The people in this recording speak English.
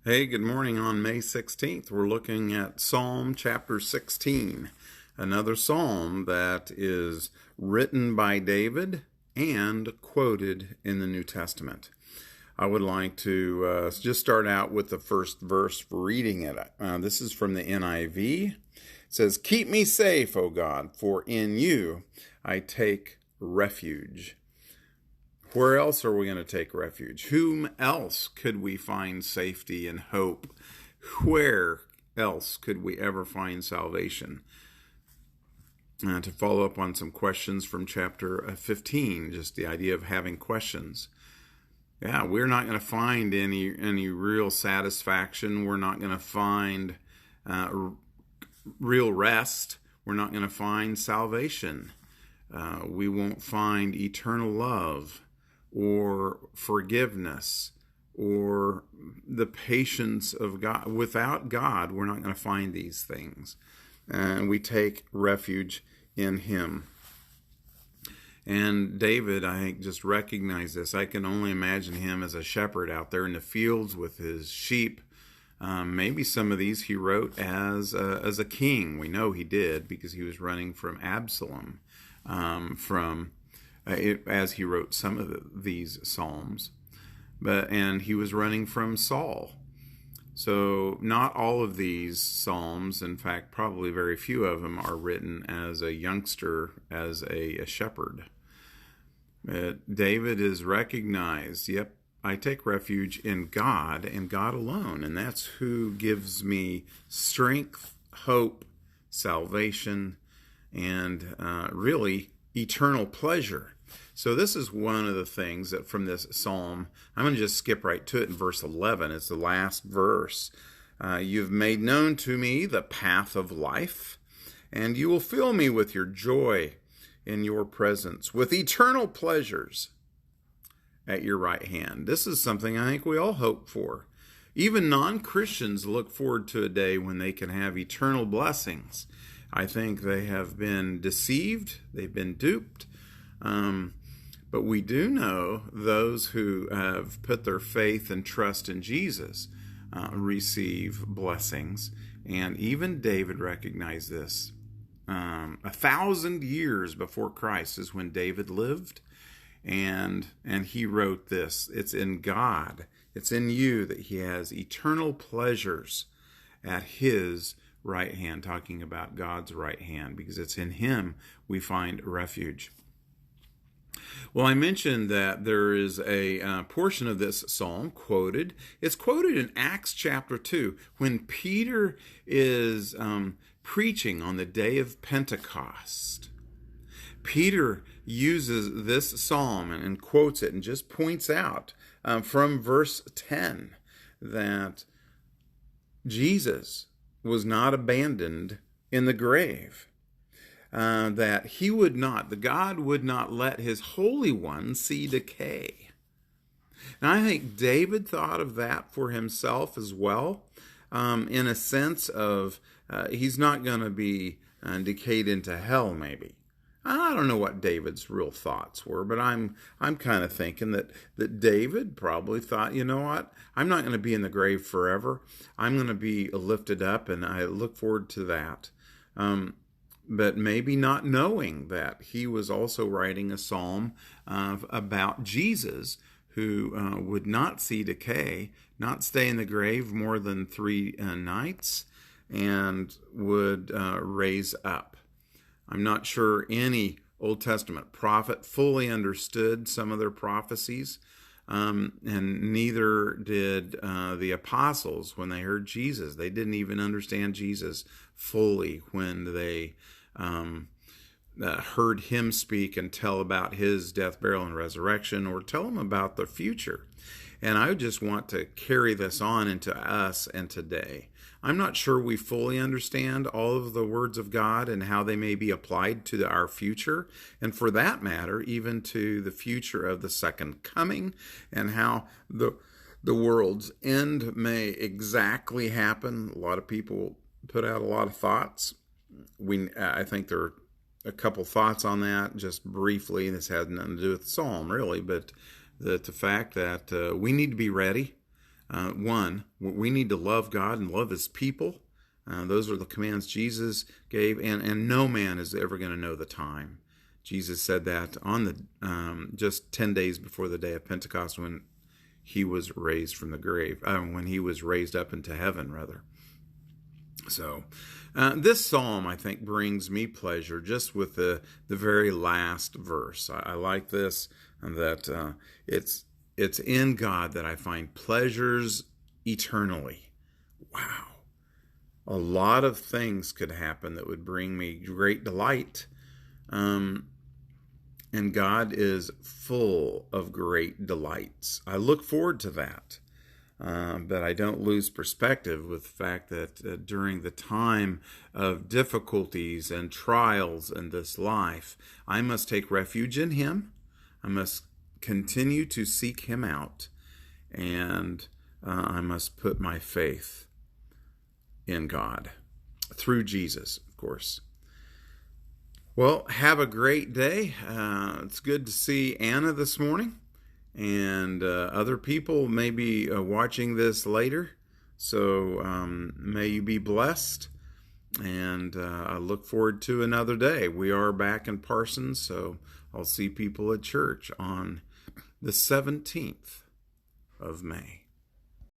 Hey, good morning. On May 16th, we're looking at Psalm chapter 16, another psalm that is written by David and quoted in the New Testament. I would like to just start out with the first verse for reading it. This is from the NIV. It says, "Keep me safe, O God, for in you I take refuge." Where else are we going to take refuge? Whom else could we find safety and hope? Where else could we ever find salvation? To follow up on some questions from chapter 15, just the idea of having questions. Yeah, we're not going to find any real satisfaction. We're not going to find real rest. We're not going to find salvation. We won't find eternal love or forgiveness or the patience of God. Without God, we're not going to find these things. And we take refuge in Him. And David, I think, just recognized this. I can only imagine him as a shepherd out there in the fields with his sheep. Maybe some of these he wrote as a king. We know he did because he was running from Absalom as he wrote some of these psalms. And he was running from Saul. So not all of these psalms, in fact, probably very few of them, are written as a youngster, as a shepherd. David is recognized, yep, I take refuge in God and God alone, and that's who gives me strength, hope, salvation, and really eternal pleasure. So this is one of the things that from this psalm, I'm going to just skip right to it in verse 11. It's the last verse. You've made known to me the path of life, and you will fill me with your joy in your presence, with eternal pleasures at your right hand. This is something I think we all hope for. Even non-Christians look forward to a day when they can have eternal blessings. I think they have been deceived, they've been duped, but we do know those who have put their faith and trust in Jesus receive blessings. And even David recognized this. 1,000 years before Christ is when David lived. And he wrote this. It's in God, it's in you that he has eternal pleasures at his right hand, talking about God's right hand, because it's in him we find refuge. Well, I mentioned that there is a portion of this psalm quoted. It's quoted in Acts chapter 2 when Peter is preaching on the day of Pentecost. Peter uses this psalm and quotes it and just points out from verse 10 that Jesus was not abandoned in the grave. That he would not, the God would not let his Holy One see decay. And I think David thought of that for himself as well, in a sense of he's not going to be decayed into hell, maybe. I don't know what David's real thoughts were, but I'm kind of thinking that David probably thought, you know what, I'm not going to be in the grave forever. I'm going to be lifted up, and I look forward to that. But maybe not knowing that he was also writing a psalm about Jesus, who would not see decay, not stay in the grave more than 3 nights, and would raise up. I'm not sure any Old Testament prophet fully understood some of their prophecies, and neither did the apostles when they heard Jesus. They didn't even understand Jesus fully when they heard him speak and tell about his death, burial, and resurrection, or tell them about the future. And I just want to carry this on into us and today. I'm not sure we fully understand all of the words of God and how they may be applied to our future, and for that matter, even to the future of the second coming, and how the world's end may exactly happen. A lot of people put out a lot of thoughts. I think there are a couple thoughts on that, just briefly. This has nothing to do with the psalm, really, but the fact that we need to be ready. One, we need to love God and love his people. Those are the commands Jesus gave, and no man is ever going to know the time. Jesus said that on the just 10 days before the day of Pentecost, when he was raised from the grave, when he was raised up into heaven, rather. So this psalm, I think, brings me pleasure just with the very last verse. I like this, that it's in God that I find pleasures eternally. Wow. A lot of things could happen that would bring me great delight. And God is full of great delights. I look forward to that. But I don't lose perspective with the fact that during the time of difficulties and trials in this life, I must take refuge in him. I must continue to seek him out. And I must put my faith in God through Jesus, of course. Well, have a great day. It's good to see Anna this morning, and other people may be watching this later. So may you be blessed, and I look forward to another day. We are back in Parsons, so I'll see people at church on the 17th of May.